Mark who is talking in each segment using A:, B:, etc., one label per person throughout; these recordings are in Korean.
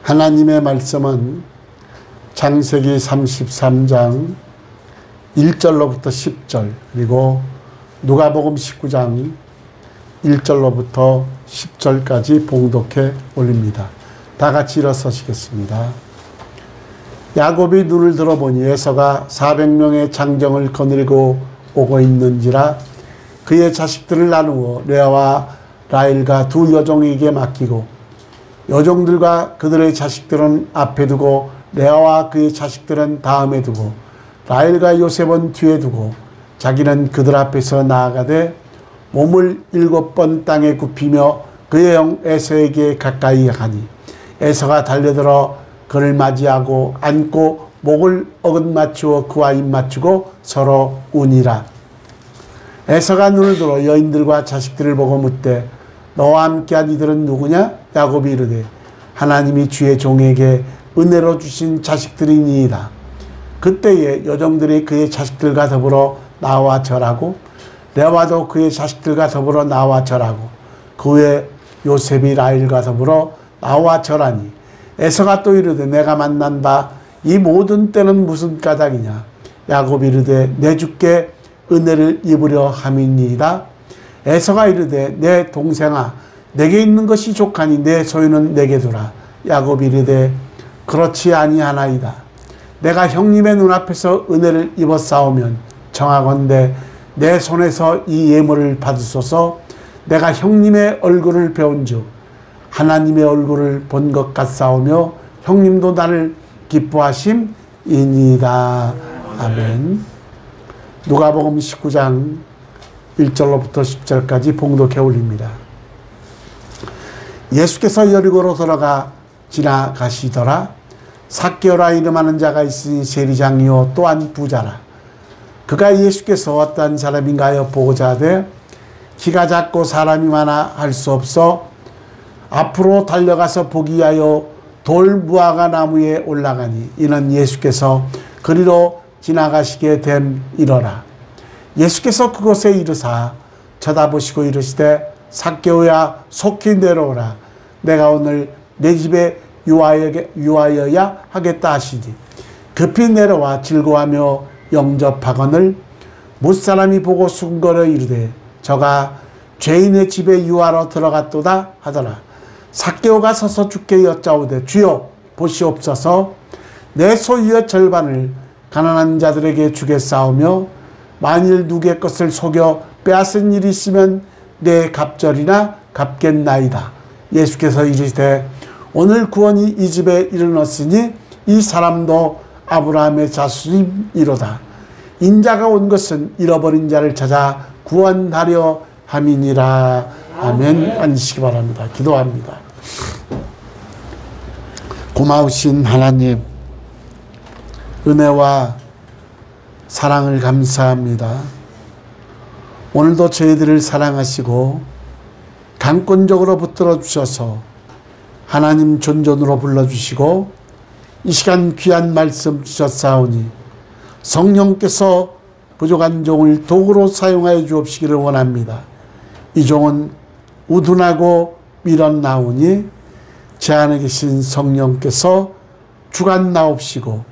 A: 하나님의 말씀은 창세기 33장 1절로부터 10절, 그리고 누가복음 19장 1절로부터 10절까지 봉독해 올립니다. 다 같이 일어서시겠습니다. 야곱이 눈을 들어보니 에서가 400명의 장정을 거느리고 오고 있는지라 그의 자식들을 나누어 레아와 라헬과 두 여종에게 맡기고 여종들과 그들의 자식들은 앞에 두고 레아와 그의 자식들은 다음에 두고 라헬과 요셉은 뒤에 두고 자기는 그들 앞에서 나아가되 몸을 7번 땅에 굽히며 그의 형 에서에게 가까이 가니 에서가 달려들어 그를 맞이하고 안고 목을 어긋맞추어 그와 입맞추고 서로 우니라. 에서가 눈을 들어 여인들과 자식들을 보고 묻되 너와 함께한 이들은 누구냐? 야곱이 이르되 하나님이 주의 종에게 은혜로 주신 자식들이니이다. 그때에 여종들이 그의 자식들과 더불어 나와 절하고 레아도 그의 자식들과 더불어 나와 절하고 그 후에 요셉이 라헬과 더불어 나와 절하니 에서가 또 이르되 내가 만난 바 이 모든 때는 무슨 까닭이냐? 야곱이 이르되 내 주께 은혜를 입으려 함이니이다. 에서가 이르되 내 동생아 내게 있는 것이 족하니 내 소유는 내게 두라. 야곱이 이르되 그렇지 아니하나이다. 내가 형님의 눈앞에서 은혜를 입었사오면 청하건대 내 손에서 이 예물을 받으소서. 내가 형님의 얼굴을 배운즉 하나님의 얼굴을 본 것 같사오며 형님도 나를 기뻐하심이니이다. 아멘. 누가복음 19장 1절로부터 10절까지 봉독해 올립니다. 예수께서 여리고로 들어가 지나가시더라. 삭개오라 이름하는 자가 있으니 세리장이요 또한 부자라. 그가 예수께서 어떠한 사람인가 하여 보고자 하되 키가 작고 사람이 많아 할 수 없어 앞으로 달려가서 보기 위하여 돌 무화과 나무에 올라가니 이는 예수께서 그리로 지나가시게 됨이러라. 예수께서 그곳에 이르사 쳐다보시고 이르시되 삭개오야 속히 내려오라. 내가 오늘 내 집에 유하여야 하겠다 하시니 급히 내려와 즐거워하며 영접하거늘 못사람이 보고 숨거려 이르되 저가 죄인의 집에 유하러 들어갔도다 하더라. 삭개오가 서서 주께 여짜오되 주여 보시옵소서. 내 소유의 절반을 가난한 자들에게 주겠사오며 만일 누구의 것을 속여 빼앗은 일이 있으면 내 갑절이나 갚겠나이다. 예수께서 이르시되 오늘 구원이 이 집에 이르렀으니 이 사람도 아브라함의 자손이로다. 인자가 온 것은 잃어버린 자를 찾아 구원하려 함이니라. 아멘. 앉으시기 바랍니다. 기도합니다. 고마우신 하나님, 은혜와 사랑을 감사합니다. 오늘도 저희들을 사랑하시고 강권적으로 붙들어 주셔서 하나님 존존으로 불러주시고 이 시간 귀한 말씀 주셨사오니 성령께서 부족한 종을 도구로 사용하여 주옵시기를 원합니다. 이 종은 우둔하고 밀어나오니 제 안에 계신 성령께서 주관 나옵시고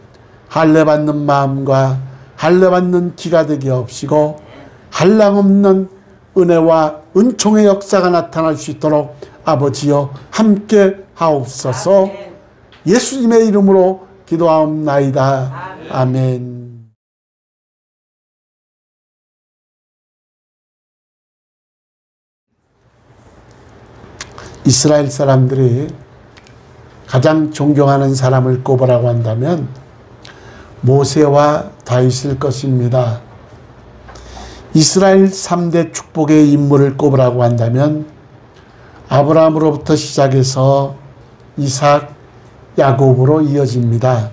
A: 할례받는 마음과 할례받는 기가 되게 없이고 한량없는 은혜와 은총의 역사가 나타날 수 있도록 아버지여 함께 하옵소서. 예수님의 이름으로 기도하옵나이다. 아멘. 이스라엘 사람들이 가장 존경하는 사람을 꼽으라고 한다면 모세와 다윗일 것입니다. 이스라엘 3대 축복의 인물을 꼽으라고 한다면 아브라함으로부터 시작해서 이삭, 야곱으로 이어집니다.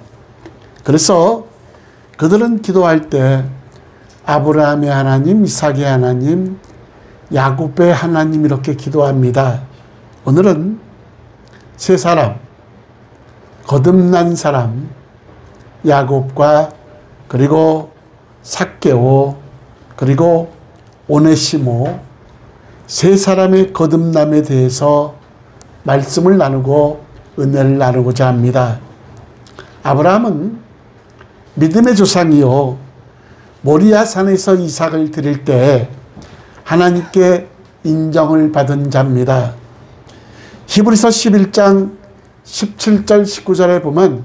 A: 그래서 그들은 기도할 때 아브라함의 하나님, 이삭의 하나님, 야곱의 하나님 이렇게 기도합니다. 오늘은 세 사람, 거듭난 사람, 야곱과 그리고 삭개오 그리고 오네시모 세 사람의 거듭남에 대해서 말씀을 나누고 은혜를 나누고자 합니다. 아브라함은 믿음의 조상이요 모리아 산에서 이삭을 드릴 때 하나님께 인정을 받은 자입니다. 히브리서 11장 17절 19절에 보면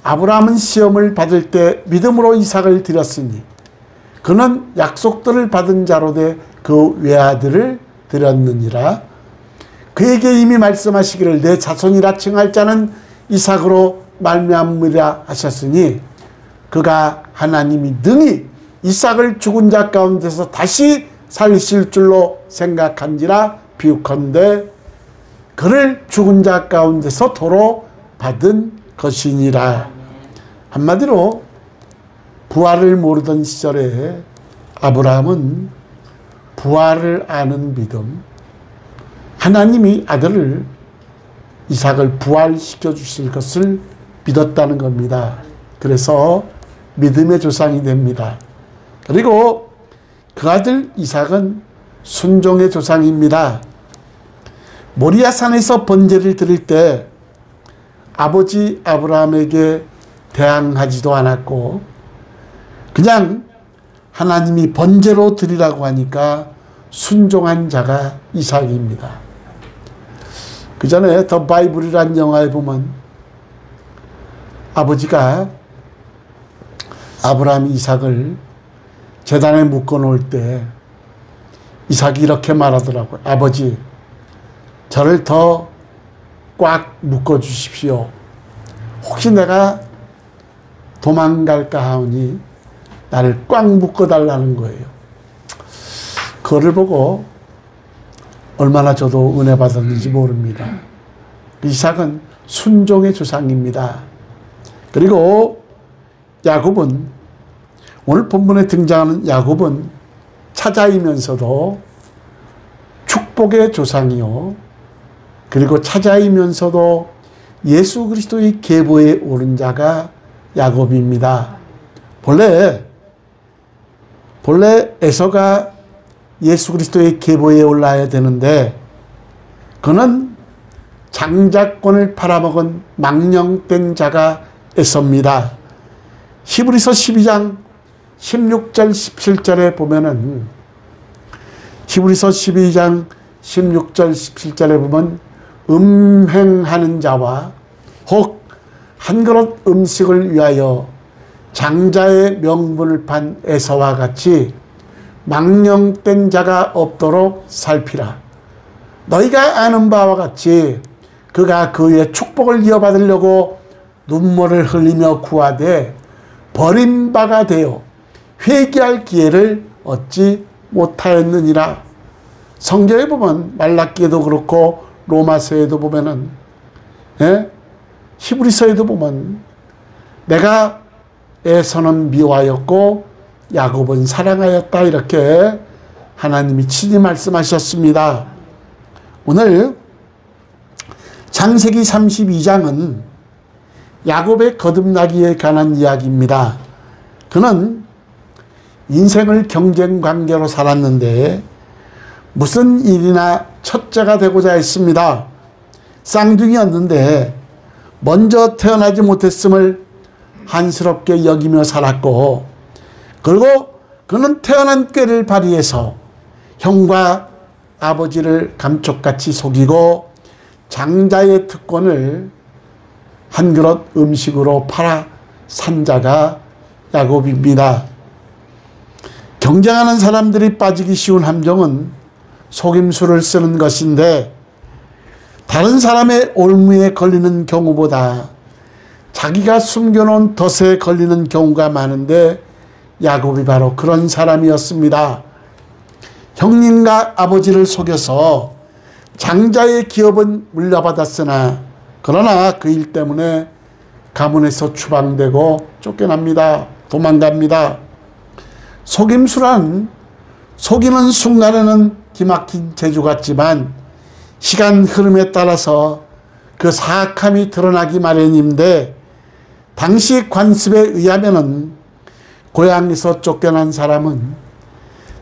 A: 아브라함은 시험을 받을 때 믿음으로 이삭을 드렸으니 그는 약속들을 받은 자로 돼 그 외아들을 드렸느니라. 그에게 이미 말씀하시기를 내 자손이라 칭할 자는 이삭으로 말미암으리라 하셨으니 그가 하나님이 능히 이삭을 죽은 자 가운데서 다시 살리실 줄로 생각한지라 비유컨대 그를 죽은 자 가운데서 도로 받은 것이니라. 한마디로 부활을 모르던 시절에 아브라함은 부활을 아는 믿음, 하나님이 아들을 이삭을 부활시켜 주실 것을 믿었다는 겁니다. 그래서 믿음의 조상이 됩니다. 그리고 그 아들 이삭은 순종의 조상입니다. 모리아산에서 번제를 드릴 때 아버지 아브라함에게 대항하지도 않았고 그냥 하나님이 번제로 드리라고 하니까 순종한 자가 이삭입니다. 그 전에 더 바이블이라는 영화에 보면 아버지가 아브라함 이삭을 제단에 묶어 놓을 때 이삭이 이렇게 말하더라고요. 아버지, 저를 더 꽉 묶어 주십시오. 혹시 내가 도망갈까 하오니 나를 꽉 묶어 달라는 거예요. 그거를 보고 얼마나 저도 은혜 받았는지 모릅니다. 이삭은 순종의 조상입니다. 그리고 야곱은, 오늘 본문에 등장하는 야곱은 차자이면서도 축복의 조상이요 그리고 차자이면서도 예수 그리스도의 계보에 오른 자가 야곱입니다. 본래 에서가 예수 그리스도의 계보에 올라야 되는데 그는 장자권을 팔아먹은 망령된 자가 에서입니다. 히브리서 12장 16절 17절에 보면은 히브리서 12장 16절 17절에 보면 음행하는 자와 혹 한 그릇 음식을 위하여 장자의 명분을 판 에서와 같이 망령된 자가 없도록 살피라. 너희가 아는 바와 같이 그가 그의 축복을 이어받으려고 눈물을 흘리며 구하되 버린 바가 되어 회개할 기회를 얻지 못하였느니라. 성경에 보면 말라기에도 그렇고 로마서에도 보면은 히브리서에도 보면 내가 에서는 미워하였고 야곱은 사랑하였다 이렇게 하나님이 친히 말씀하셨습니다. 오늘 창세기 32장은 야곱의 거듭나기에 관한 이야기입니다. 그는 인생을 경쟁 관계로 살았는데 무슨 일이나 첫째가 되고자 했습니다. 쌍둥이였는데 먼저 태어나지 못했음을 한스럽게 여기며 살았고 그리고 그는 태어난 꾀를 발휘해서 형과 아버지를 감쪽같이 속이고 장자의 특권을 한 그릇 음식으로 팔아 산 자가 야곱입니다. 경쟁하는 사람들이 빠지기 쉬운 함정은 속임수를 쓰는 것인데 다른 사람의 올무에 걸리는 경우보다 자기가 숨겨놓은 덫에 걸리는 경우가 많은데 야곱이 바로 그런 사람이었습니다. 형님과 아버지를 속여서 장자의 기업은 물려받았으나 그러나 그 일 때문에 가문에서 추방되고 쫓겨납니다. 도망갑니다. 속임수란 속이는 순간에는 기막힌 재주 같지만 시간 흐름에 따라서 그 사악함이 드러나기 마련인데 당시 관습에 의하면은 고향에서 쫓겨난 사람은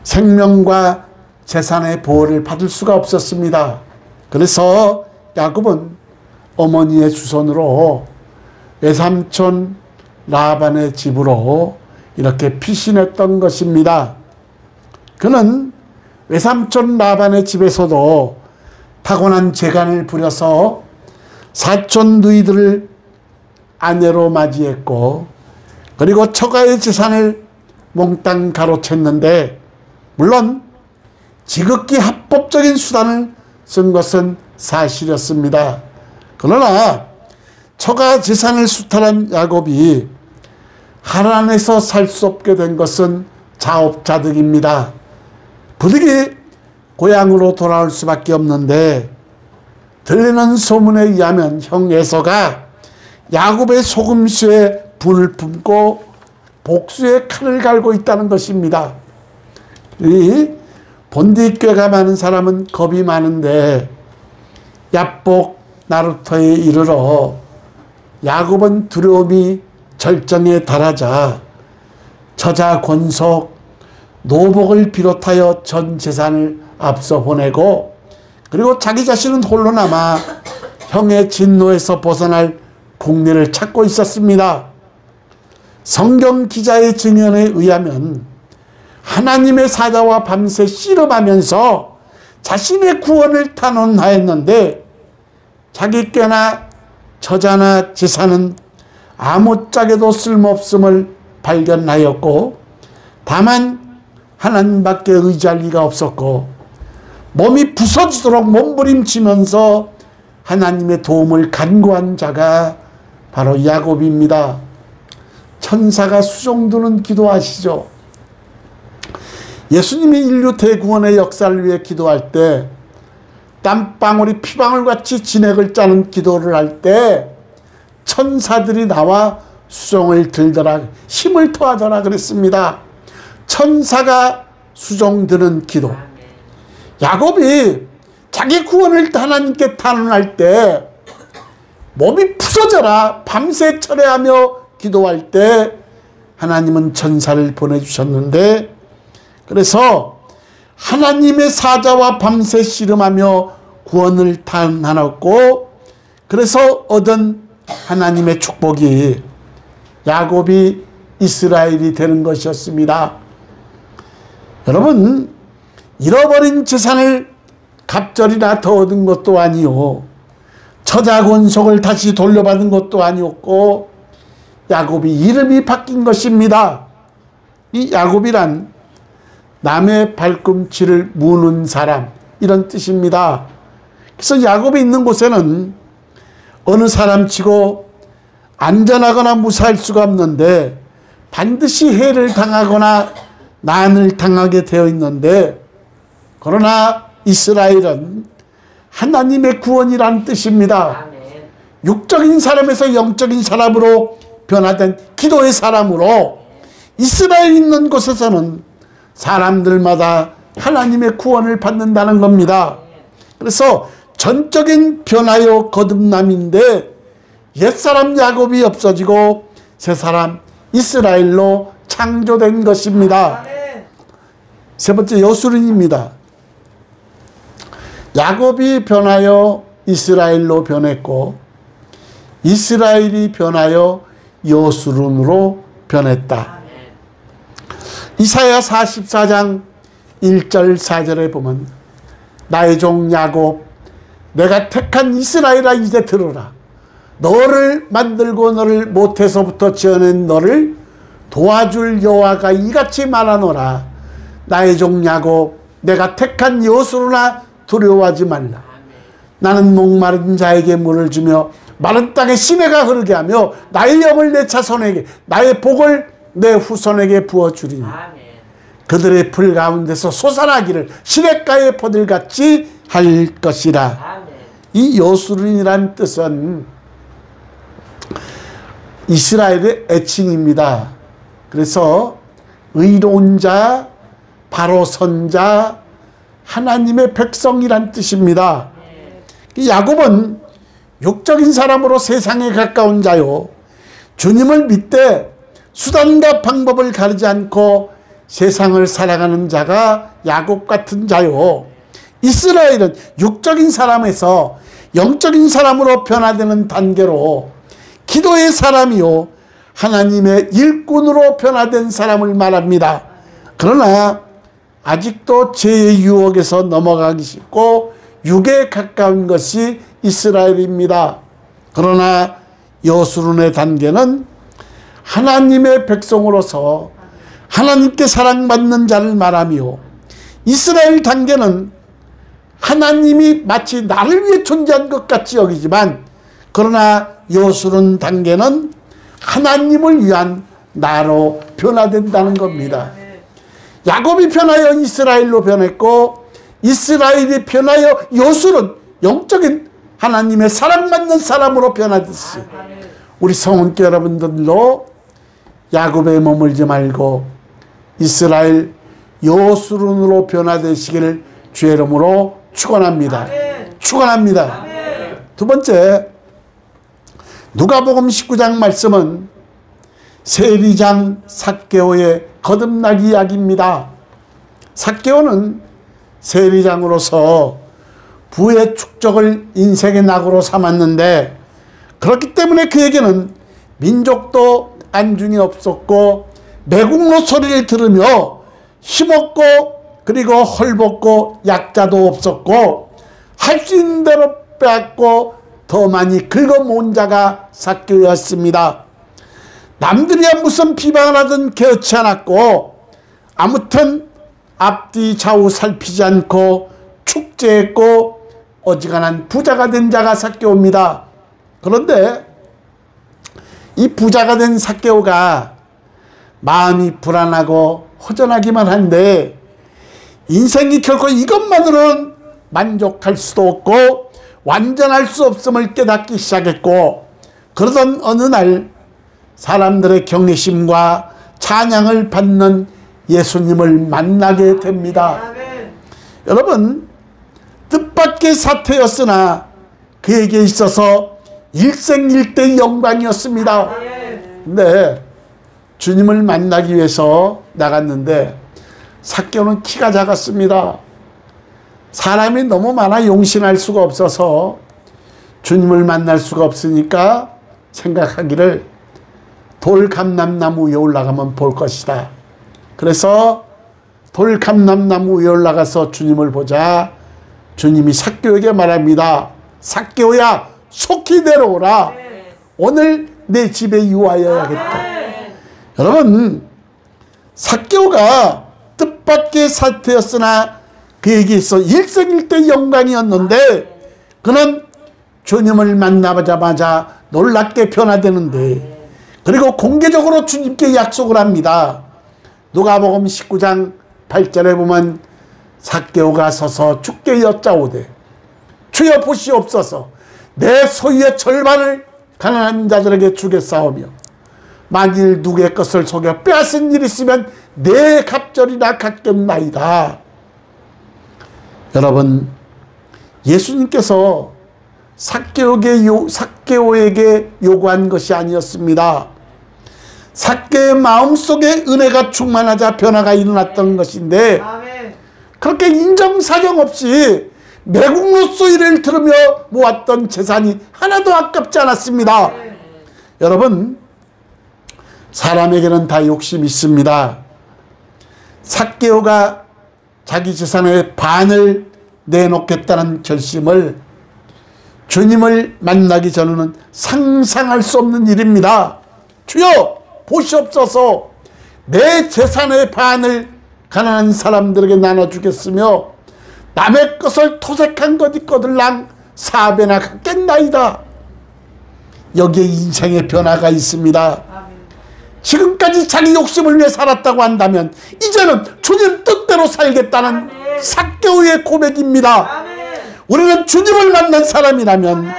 A: 생명과 재산의 보호를 받을 수가 없었습니다. 그래서 야곱은 어머니의 수선으로 외삼촌 라반의 집으로 이렇게 피신했던 것입니다. 그는 외삼촌 라반의 집에서도 타고난 재간을 부려서 사촌 누이들을 아내로 맞이했고, 그리고 처가의 재산을 몽땅 가로챘는데, 물론 지극히 합법적인 수단을 쓴 것은 사실이었습니다. 그러나 처가 재산을 수탈한 야곱이 하란에서 살 수 없게 된 것은 자업자득입니다. 부득이 고향으로 돌아올 수밖에 없는데, 들리는 소문에 의하면 형 에서가 야곱의 소금수에 분을 품고 복수의 칼을 갈고 있다는 것입니다. 이 본디꾀가 많은 사람은 겁이 많은데, 야복 나루터에 이르러 야곱은 두려움이 절정에 달하자 저자 권속 노복을 비롯하여 전 재산을 앞서 보내고, 그리고 자기 자신은 홀로 남아 형의 진노에서 벗어날 국리를 찾고 있었습니다. 성경 기자의 증언에 의하면 하나님의 사자와 밤새 씨름하면서 자신의 구원을 탄원하였는데, 자기 꾀나 처자나 재산은 아무짝에도 쓸모없음을 발견하였고, 다만 하나님밖에 의지할 리가 없었고, 몸이 부서지도록 몸부림치면서 하나님의 도움을 간구한 자가 바로 야곱입니다. 천사가 수종드는 기도하시죠. 예수님이 인류 대구원의 역사를 위해 기도할 때, 땀방울이 피방울같이 진액을 짜는 기도를 할 때 천사들이 나와 수종을 들더라, 힘을 토하더라 그랬습니다. 천사가 수종드는 기도. 야곱이 자기 구원을 하나님께 탄원할 때 몸이 부서져라 밤새 철회하며 기도할 때 하나님은 천사를 보내주셨는데, 그래서 하나님의 사자와 밤새 씨름하며 구원을 탄원하였고, 그래서 얻은 하나님의 축복이 야곱이 이스라엘이 되는 것이었습니다. 여러분, 잃어버린 재산을 갑절이나 더 얻은 것도 아니요, 처자권속을 다시 돌려받은 것도 아니었고, 야곱이 이름이 바뀐 것입니다. 이 야곱이란 남의 발꿈치를 무는 사람, 이런 뜻입니다. 그래서 야곱이 있는 곳에는 어느 사람치고 안전하거나 무사할 수가 없는데 반드시 해를 당하거나 난을 당하게 되어 있는데, 그러나 이스라엘은 하나님의 구원이란 뜻입니다. 육적인 사람에서 영적인 사람으로 변화된 기도의 사람으로 이스라엘 있는 곳에서는 사람들마다 하나님의 구원을 받는다는 겁니다. 그래서 전적인 변화요 거듭남인데, 옛사람 야곱이 없어지고 새사람 이스라엘로 창조된 것입니다. 세 번째, 여수론입니다. 야곱이 변하여 이스라엘로 변했고, 이스라엘이 변하여 여수론으로 변했다. 이사야 44장 1절 4절에 보면, 나의 종 야곱, 내가 택한 이스라엘아 이제 들으라. 너를 만들고 너를 모태서부터 지어낸 너를 도와줄 여호와가 이같이 말하노라. 나의 종 야곱, 내가 택한 여수로나 두려워하지 말라. 나는 목마른 자에게 물을 주며 마른 땅에 시내가 흐르게 하며 나의 영을 내 자손에게, 나의 복을 내 후손에게 부어주리니 그들의 풀 가운데서 솟아나기를 시냇가의 포들같이 할 것이라. 이 여수론이란 뜻은 이스라엘의 애칭입니다. 그래서 의로운 자, 바로 선 자, 하나님의 백성이란 뜻입니다. 야곱은 육적인 사람으로 세상에 가까운 자요, 주님을 믿되 수단과 방법을 가리지 않고 세상을 살아가는 자가 야곱 같은 자요, 이스라엘은 육적인 사람에서 영적인 사람으로 변화되는 단계로 기도의 사람이요 하나님의 일꾼으로 변화된 사람을 말합니다. 그러나 아직도 죄의 유혹에서 넘어가기 쉽고 육에 가까운 것이 이스라엘입니다. 그러나 여수론의 단계는 하나님의 백성으로서 하나님께 사랑받는 자를 말하며, 이스라엘 단계는 하나님이 마치 나를 위해 존재한 것 같이 여기지만, 그러나 여수론 단계는 하나님을 위한 나로 변화된다는 겁니다. 야곱이 변하여 이스라엘로 변했고, 이스라엘이 변하여 여수론 영적인 하나님의 사랑받는 사람으로 변하듯이 우리 성원교 여러분들도 야곱에 머물지 말고 이스라엘 여수론으로 변화되시기를 주의 이름으로 축원합니다. 축원합니다. 두 번째, 누가복음 19장 말씀은 세리장 삭개오의 거듭나기 이야기입니다. 삭개오는 세리장으로서 부의 축적을 인생의 낙으로 삼았는데, 그렇기 때문에 그에게는 민족도 안중이 없었고 매국노 소리를 들으며 힘없고 그리고 헐벗고 약자도 없었고 할 수 있는 대로 빼앗고 더 많이 긁어모은 자가 삭개오였습니다. 남들이야 무슨 비방을 하든 개의치 않았고 아무튼 앞뒤 좌우 살피지 않고 축제했고 어지간한 부자가 된 자가 삭개오입니다. 그런데 이 부자가 된 삭개오가 마음이 불안하고 허전하기만 한데 인생이 결코 이것만으로는 만족할 수도 없고 완전할 수 없음을 깨닫기 시작했고, 그러던 어느 날 사람들의 경외심과 찬양을 받는 예수님을 만나게 됩니다. 여러분, 뜻밖의 사태였으나 그에게 있어서 일생일대의 영광이었습니다. 근데 주님을 만나기 위해서 나갔는데 삭개오는 키가 작았습니다. 사람이 너무 많아 용신할 수가 없어서 주님을 만날 수가 없으니까 생각하기를 돌감람나무 위에 올라가면 볼 것이다. 그래서 돌감람나무 위에 올라가서 주님을 보자 주님이 삭개오에게 말합니다. 삭개오야, 속히 내려오라. 오늘 내 집에 유하여야겠다. 여러분, 삭개오가 뜻밖의 사태였으나 그에게 있어 일생일대 영광이었는데 그는 주님을 만나자마자 놀랍게 변화되는데, 그리고 공개적으로 주님께 약속을 합니다. 누가복음 19장 8절에 보면 삭개오가 서서 주께 여짜오되 주여 보시옵소서, 내 소유의 절반을 가난한 자들에게 주겠사오며 만일 누구의 것을 속여 빼앗은 일이 있으면 내 갑절이나 갖겠나이다. 여러분, 예수님께서 삭개오에게 요구한 것이 아니었습니다. 삭개오의 마음속에 은혜가 충만하자 변화가 일어났던 것인데, 그렇게 인정사정 없이 매국노 소리를 들으며 모았던 재산이 하나도 아깝지 않았습니다. 여러분, 사람에게는 다 욕심이 있습니다. 삭개오가 자기 재산의 반을 내놓겠다는 결심을 주님을 만나기 전에는 상상할 수 없는 일입니다. 주여 보시옵소서, 내 재산의 반을 가난한 사람들에게 나눠주겠으며 남의 것을 토색한 것 있거들랑 4배나 갖겠나이다. 여기에 인생의 변화가 있습니다. 지금까지 자기 욕심을 위해 살았다고 한다면 이제는 주님 뜻대로 살겠다는 삭개오의 고백입니다. 우리는 주님을 만난 사람이라면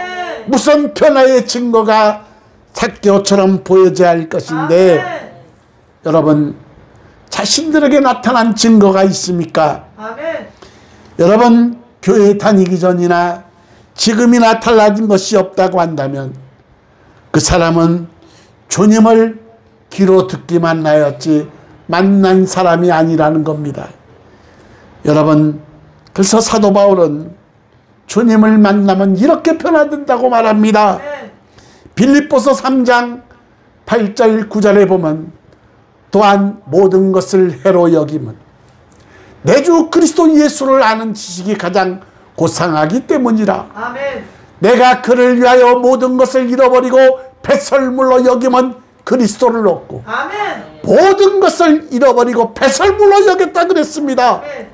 A: 무슨 변화의 증거가 삭개오처럼 보여져야 할 것인데, 여러분, 자신들에게 나타난 증거가 있습니까? 여러분, 교회 다니기 전이나 지금이나 달라진 것이 없다고 한다면 그 사람은 주님을 귀로 듣기만 하였지 만난 사람이 아니라는 겁니다. 여러분, 그래서 사도 바울은 주님을 만나면 이렇게 변화된다고 말합니다. 빌립보서 3장 8절 9절에 보면 또한 모든 것을 해로 여김은 내 주 그리스도 예수를 아는 지식이 가장 고상하기 때문이라.
B: 아멘.
A: 내가 그를 위하여 모든 것을 잃어버리고 배설물로 여김은 그리스도를 얻고
B: 아멘.
A: 모든 것을 잃어버리고 배설물로 여겼다 그랬습니다.
B: 아멘.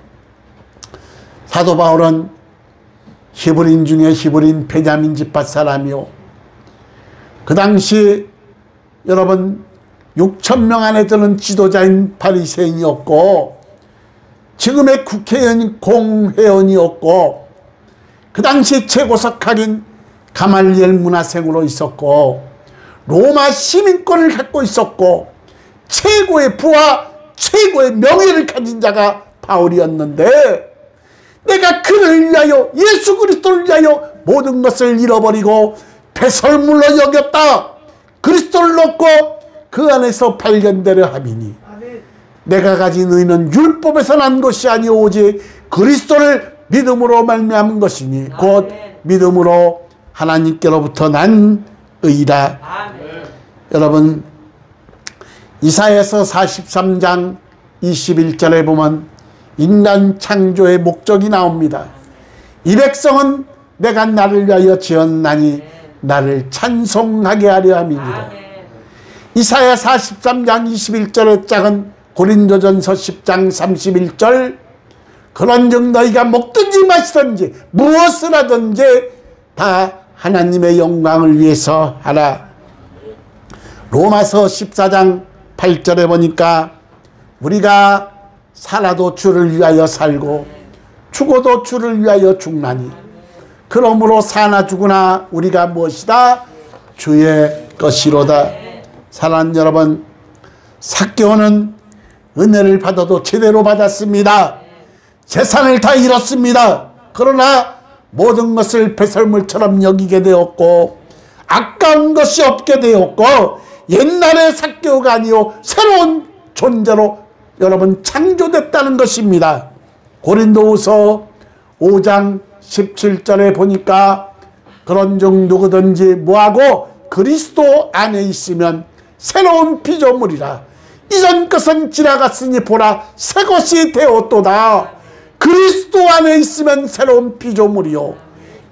A: 사도 바울은 히브리인 중에 히브리인 베냐민 집파 사람이요, 그 당시 여러분 6,000명 안에 드는 지도자인 바리새인이었고 지금의 국회의원 공회원이었고 그 당시 최고석학인 가말리엘 문화생으로 있었고 로마 시민권을 갖고 있었고 최고의 부와 최고의 명예를 가진 자가 바울이었는데 내가 그를 위하여 예수 그리스도를 위하여 모든 것을 잃어버리고 배설물로 여겼다. 그리스도를 얻고 그 안에서 발견되려 함이니 내가 가진 의는 율법에서 난 것이 아니오 오직 그리스도를 믿음으로 말미암은 것이니 곧 믿음으로 하나님께로부터 난 의라.
B: 아멘.
A: 여러분 이사야서 43장 21절에 보면 인간 창조의 목적이 나옵니다. 이 백성은 내가 나를 위하여 지었나니 나를 찬송하게 하려 함이니라. 이사야 43장 21절의 짝은 고린도전서 10장 31절 그런즉 너희가 먹든지 마시든지 무엇을 하든지 다 하나님의 영광을 위해서 하라. 로마서 14장 8절에 보니까 우리가 살아도 주를 위하여 살고 죽어도 주를 위하여 죽나니 그러므로 사나 죽으나 우리가 무엇이다? 주의 것이로다. 사랑하는 여러분, 삭개오는 은혜를 받아도 제대로 받았습니다. 재산을 다 잃었습니다. 그러나 모든 것을 배설물처럼 여기게 되었고 아까운 것이 없게 되었고 옛날의 삭개오가 아니요 새로운 존재로 여러분 창조됐다는 것입니다. 고린도후서 5장 17절에 보니까 그런즉 누구든지 뭐하고 그리스도 안에 있으면 새로운 피조물이라. 이전 것은 지나갔으니 보라 새 것이 되었도다. 그리스도 안에 있으면 새로운 피조물이요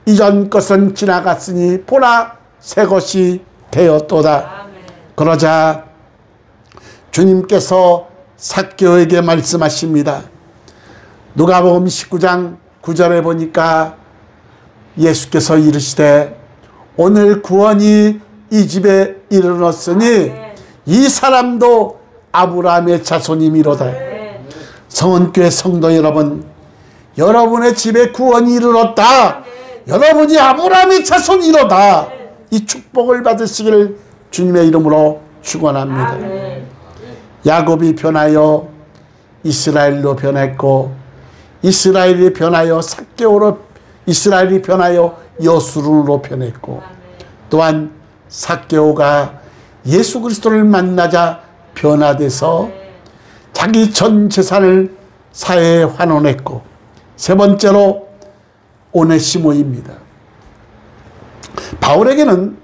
A: 이전 것은 지나갔으니 보라 새 것이 되었도다. 그러자 주님께서 삭개오에게 말씀하십니다. 누가복음 19장 9절에 보니까 예수께서 이르시되 오늘 구원이 이 집에 이르렀으니 이 사람도 아브라함의 자손이미로다. 성원교회 성도 여러분, 여러분의 집에 구원이 이르렀다. 여러분이 아브라함의 자손이로다. 이 축복을 받으시기를 주님의 이름으로 축원합니다. 야곱이 변하여 이스라엘로 변했고 이스라엘이 변하여 삭개오로 이스라엘이 변하여 여수run으로 변했고 또한 삭개오가 예수 그리스도를 만나자 변화돼서 자기 전 재산을 사회에 환원했고 세 번째로 오네시모입니다. 바울에게는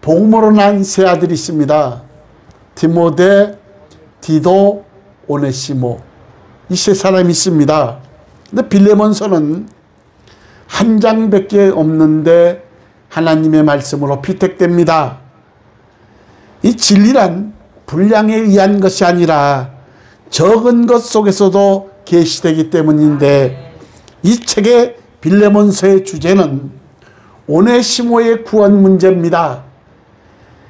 A: 복음으로 난 세 아들이 있습니다. 디모데, 디도, 오네시모 이 세 사람이 있습니다. 근데 빌레몬서는 한 장밖에 없는데 하나님의 말씀으로 피택됩니다. 이 진리란 분량에 의한 것이 아니라 적은 것 속에서도 계시되기 때문인데 이 책의 빌레몬서의 주제는 오네시모의 구원 문제입니다.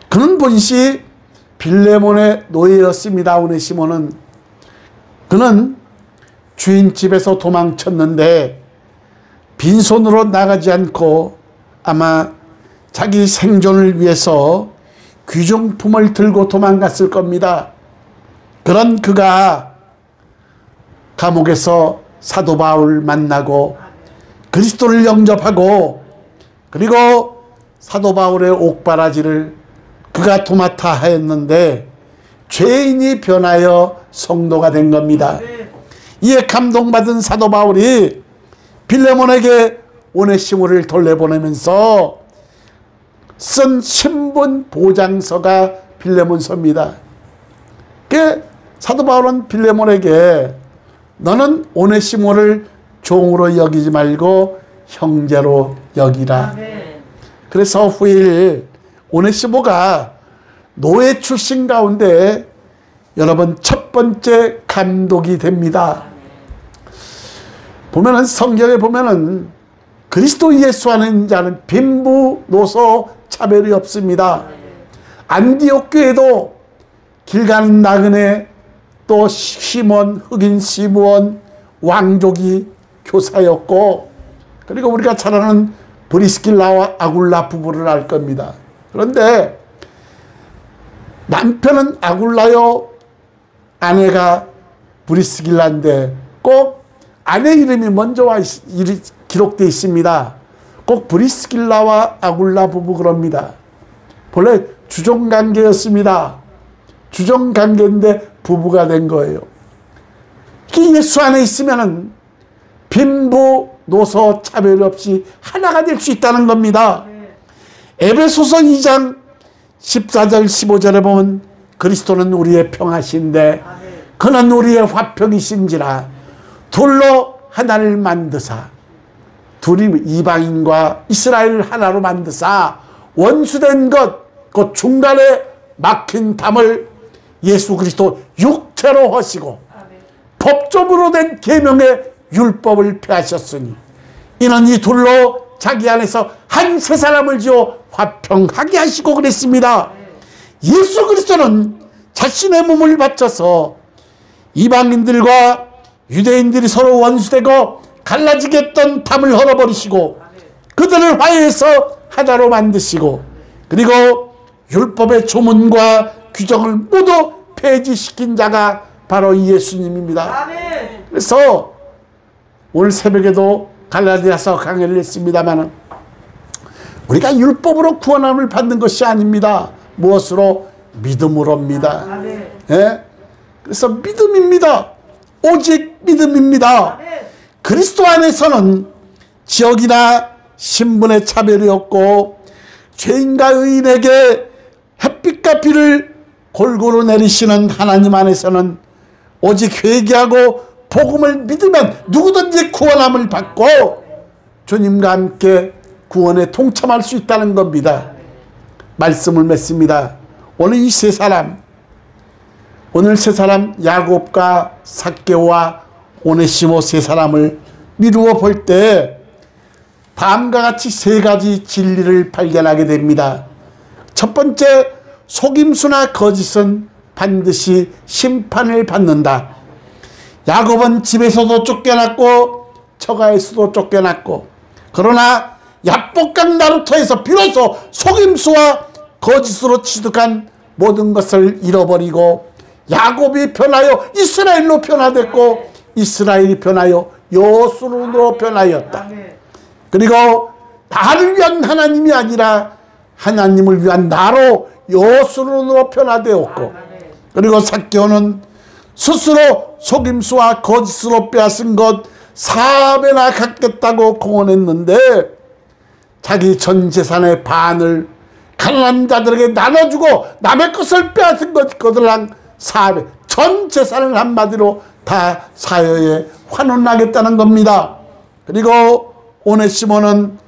A: 그는 본시 빌레몬의 노예였습니다. 오네시모는 그는 주인 집에서 도망쳤는데 빈손으로 나가지 않고 아마 자기 생존을 위해서 귀중품을 들고 도망갔을 겁니다. 그런 그가 감옥에서 사도 바울을 만나고 그리스도를 영접하고 그리고 사도 바울의 옥바라지를 그가 도맡아 하였는데 죄인이 변하여 성도가 된 겁니다. 이에 감동받은 사도 바울이 빌레몬에게 오네시모를 돌려보내면서 쓴 신분 보장서가 빌레몬서입니다. 그 사도 바울은 빌레몬에게 너는 오네시모를 종으로 여기지 말고 형제로 여기라. 그래서 후일 오네시모가 노예 출신 가운데 여러분 첫 번째 감독이 됩니다. 보면은 성경에 보면은 그리스도 예수 안에 자는 빈부 노소 차별이 없습니다. 안디옥 교회도 길 가는 나그네 또 시몬 흑인 시므온 왕족이 교사였고, 그리고 우리가 잘 아는 브리스길라와 아굴라 부부를 알 겁니다. 그런데 남편은 아굴라요, 아내가 브리스길라인데 꼭 아내 이름이 먼저 기록되어 있습니다. 꼭 브리스길라와 아굴라 부부 그럽니다. 본래 주종관계였습니다. 주종관계인데 부부가 된 거예요. 예수 안에 있으면은 빈부 노소 차별 없이 하나가 될 수 있다는 겁니다. 에베소서 2장 14절 15절에 보면 그리스도는 우리의 평화신데 그는 우리의 화평이신지라 둘로 하나를 만드사, 둘이 이방인과 이스라엘을 하나로 만드사 원수된 것 그 중간에 막힌 담을 예수 그리스도 육체로 하시고 법적으로 된 계명의 율법을 폐하셨으니 이는 이 둘로 자기 안에서 한 세 사람을 지어 화평하게 하시고 그랬습니다. 예수 그리스도는 자신의 몸을 바쳐서 이방인들과 유대인들이 서로 원수되고 갈라지게 했던 담을 헐어버리시고 그들을 화해해서 하나로 만드시고, 그리고 율법의 조문과 규정을 모두 폐지시킨 자가 바로 예수님입니다. 그래서 오늘 새벽에도 갈라디아서 강의를 했습니다만 우리가 율법으로 구원함을 받는 것이 아닙니다. 무엇으로? 믿음으로입니다. 예? 그래서 믿음입니다. 오직 믿음입니다. 그리스도 안에서는 지역이나 신분의 차별이 없고 죄인과 의인에게 햇빛과 비를 골고루 내리시는 하나님 안에서는 오직 회개하고 복음을 믿으면 누구든지 구원함을 받고 주님과 함께 구원에 동참할 수 있다는 겁니다. 말씀을 맺습니다. 오늘 이 세 사람, 오늘 세 사람 야곱과 삭개오와 오네시모 세 사람을 미루어 볼 때 다음과 같이 세 가지 진리를 발견하게 됩니다. 첫 번째, 속임수나 거짓은 반드시 심판을 받는다. 야곱은 집에서도 쫓겨났고 처가에서도 쫓겨났고, 그러나 야복강 나루터에서 비로소 속임수와 거짓으로 취득한 모든 것을 잃어버리고 야곱이 변하여 이스라엘로 변화됐고 이스라엘이 변하여 여호수아로 변하였다. 그리고 나를 위한 하나님이 아니라 하나님을 위한 나로 여호수아로 변화되었고, 그리고 삭개오는 스스로 속임수와 거짓으로 빼앗은 것 4배나 갚겠다고 공언했는데 자기 전 재산의 반을 가난한 자들에게 나눠주고 남의 것을 빼앗은 것 거들랑 4배, 전 재산을 한마디로 다 사여에 환원하겠다는 겁니다. 그리고 오네시모는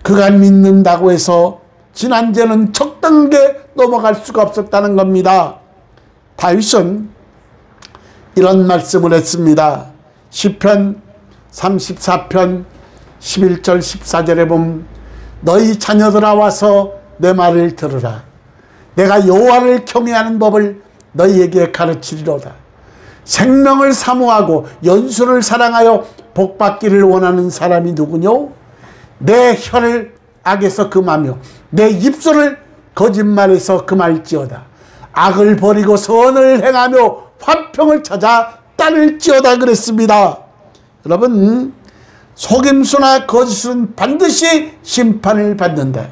A: 그가 믿는다고 해서 지난 죄는 적당하게 넘어갈 수가 없었다는 겁니다. 다윗은 이런 말씀을 했습니다. 시편 34편 11절 14절에 보면 너희 자녀들아 와서 내 말을 들으라. 내가 여호와를 경외하는 법을 너희에게 가르치리로다. 생명을 사모하고 연수를 사랑하여 복받기를 원하는 사람이 누구뇨? 내 혀를 악에서 금하며 내 입술을 거짓말에서 금할지어다. 악을 버리고 선을 행하며 화평을 찾아 따를지어다 그랬습니다. 여러분, 속임수나 거짓은 반드시 심판을 받는다.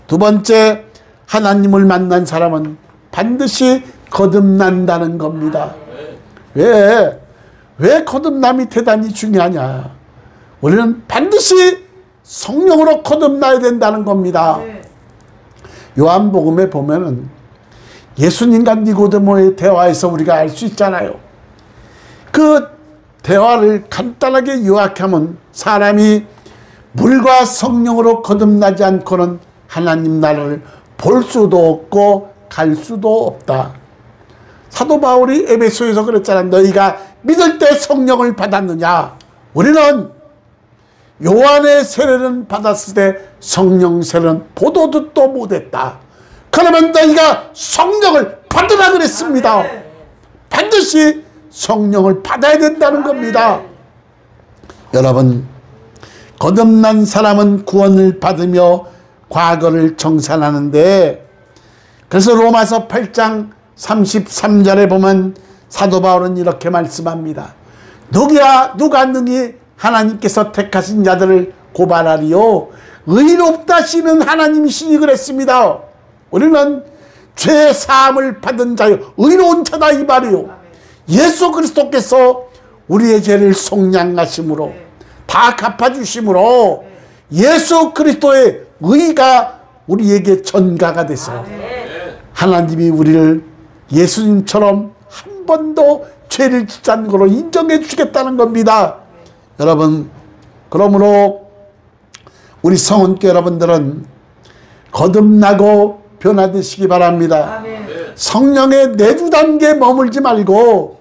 A: 두 번째, 하나님을 만난 사람은 반드시 거듭난다는 겁니다. 왜 거듭남이 대단히 중요하냐? 우리는 반드시 성령으로 거듭나야 된다는 겁니다. 요한복음에 보면은 예수님과 니고데모의 대화에서 우리가 알 수 있잖아요. 그 대화를 간단하게 요약하면 사람이 물과 성령으로 거듭나지 않고는 하나님 나라를 볼 수도 없고 갈 수도 없다. 사도 바울이 에베소에서 그랬잖아. 너희가 믿을 때 성령을 받았느냐. 우리는 요한의 세례는 받았을 때 성령 세례는 보도 듣도 못했다. 그러면 너희가 성령을 받으라 그랬습니다. 반드시 성령을 받아야 된다는 겁니다. 여러분, 거듭난 사람은 구원을 받으며 과거를 정산하는데, 그래서 로마서 8장 33절에 보면 사도 바울은 이렇게 말씀합니다. 누가 능히 하나님께서 택하신 자들을 고발하리요? 의롭다 하시는 하나님이시니 그랬습니다. 우리는 죄 사함을 받은 자요 의로운 자다 이 말이요. 예수 그리스도께서 우리의 죄를 속량하심으로 다 갚아주심으로 예수 그리스도의 의가 우리에게 전가가 돼서 하나님이 우리를 예수님처럼 한 번도 죄를 짓지 않는 걸로 인정해 주겠다는 겁니다. 여러분, 그러므로 우리 성은교 여러분들은 거듭나고 변화되시기 바랍니다. 성령의 내주 단계에 머물지 말고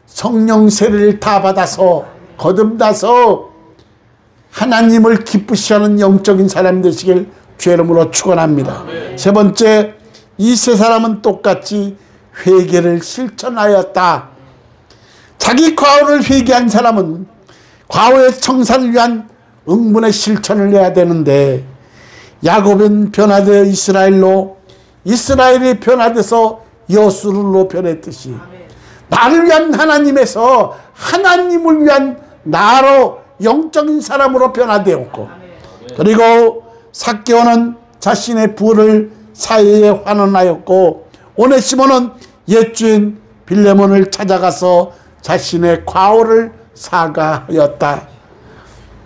A: 성령 세례를 다 받아서 거듭나서 하나님을 기쁘시게 하는 영적인 사람 되시길 주의 이름으로 축원합니다. 세 번째, 이 세 사람은 똑같이 회개를 실천하였다. 자기 과오를 회개한 사람은 과오의 청산을 위한 응분의 실천을 해야 되는데, 야곱은 변화되어 이스라엘로, 이스라엘이 변화돼서 여수르로 변했듯이 나를 위한 하나님에서 하나님을 위한 나로 영적인 사람으로 변화되었고, 그리고 삭개오는 자신의 부를 사회에 환원하였고, 오네시모는 옛주인 빌레몬을 찾아가서 자신의 과오를 사과하였다.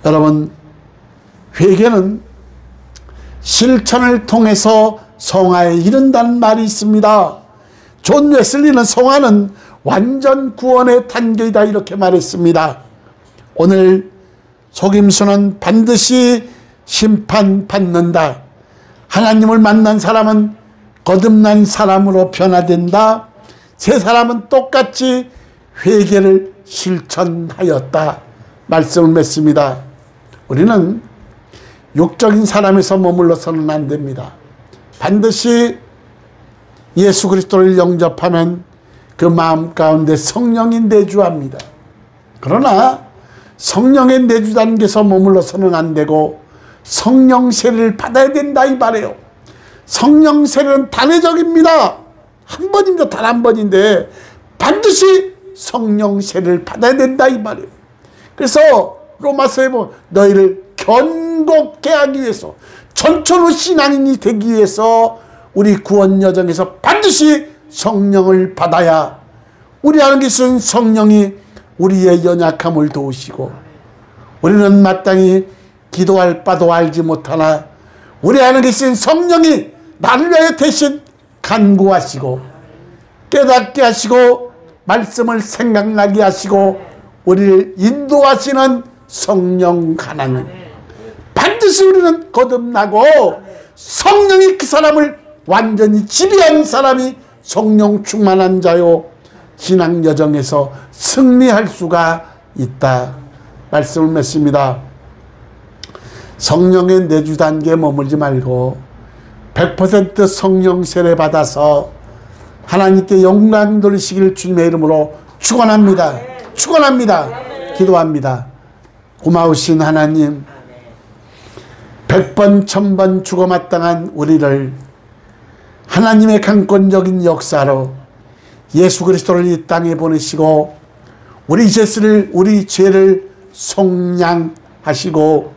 A: 여러분, 회개는 실천을 통해서 성화에 이른다는 말이 있습니다. 존 웨슬리는 성화는 완전 구원의 단계이다 이렇게 말했습니다. 오늘 속임수는 반드시 심판받는다. 하나님을 만난 사람은 거듭난 사람으로 변화된다. 세 사람은 똑같이 회개를 실천하였다 말씀을 맺습니다. 우리는 육적인 사람에서 머물러서는 안 됩니다. 반드시 예수 그리스도를 영접하면 그 마음 가운데 성령이 내주합니다. 그러나 성령의 내주 단계에서 머물러서는 안 되고 성령 세례를 받아야 된다 이 말이에요. 성령 세례는 단회적입니다. 한 번입니다. 단 한 번인데 반드시 성령 세례를 받아야 된다 이 말이에요. 그래서 로마서에 보면 너희를 견고케 하기 위해서, 전천후 신앙인이 되기 위해서 우리 구원 여정에서 반드시 성령을 받아야, 우리 하는 것은 성령이 우리의 연약함을 도우시고, 우리는 마땅히 기도할 바도 알지 못하나 우리 하는 것은 성령이 나를 위하여 대신 간구하시고 깨닫게 하시고 말씀을 생각나게 하시고 우리를 인도하시는 성령 하나님. 반드시 우리는 거듭나고 성령이 그 사람을 완전히 지배한 사람이 성령 충만한 자요 신앙 여정에서 승리할 수가 있다 말씀을 맺습니다. 성령의 내주 단계에 머물지 말고 100% 성령 세례 받아서 하나님께 영광 돌리시기를 주님의 이름으로 축원합니다. 축원합니다. 기도합니다. 고마우신 하나님, 100번 1000번 죽어마땅한 우리를 하나님의 강권적인 역사로 예수 그리스도를 이 땅에 보내시고 우리 죄를 속량하시고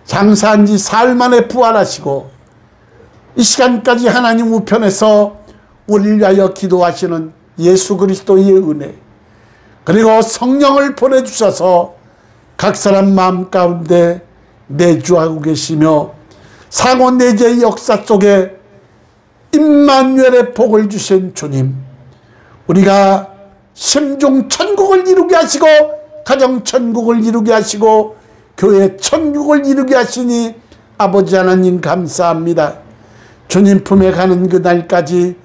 A: 장사한 지 사흘 만에 부활하시고 이 시간까지 하나님 우편에서 우리를 위하여 기도하시는 예수 그리스도의 은혜, 그리고 성령을 보내주셔서 각 사람 마음 가운데 내주하고 계시며 상호 내재의 역사 속에 임마누엘의 복을 주신 주님, 우리가 심중 천국을 이루게 하시고 가정 천국을 이루게 하시고 교회 천국을 이루게 하시니 아버지 하나님 감사합니다. 주님 품에 가는 그날까지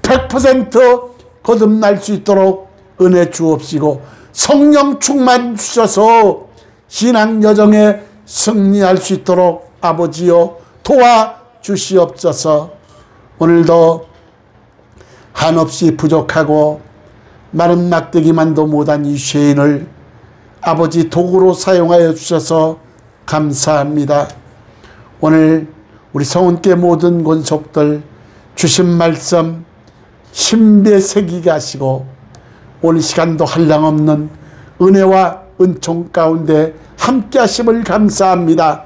A: 100% 거듭날 수 있도록 은혜 주옵시고 성령 충만 주셔서 신앙 여정에 승리할 수 있도록 아버지여 도와주시옵소서. 오늘도 한없이 부족하고 마른 막대기만도 못한 이 죄인을 아버지 도구로 사용하여 주셔서 감사합니다. 오늘 우리 성은께 모든 권속들 주신 말씀 신비에 새기게 하시고 오늘 시간도 한량없는 은혜와 은총 가운데 함께 하심을 감사합니다.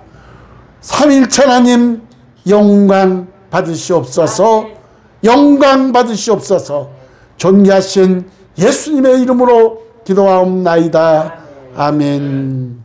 A: 삼일체 하나님 영광 받으시옵소서. 영광 받으시옵소서. 존귀하신 예수님의 이름으로 기도하옵나이다. 아멘.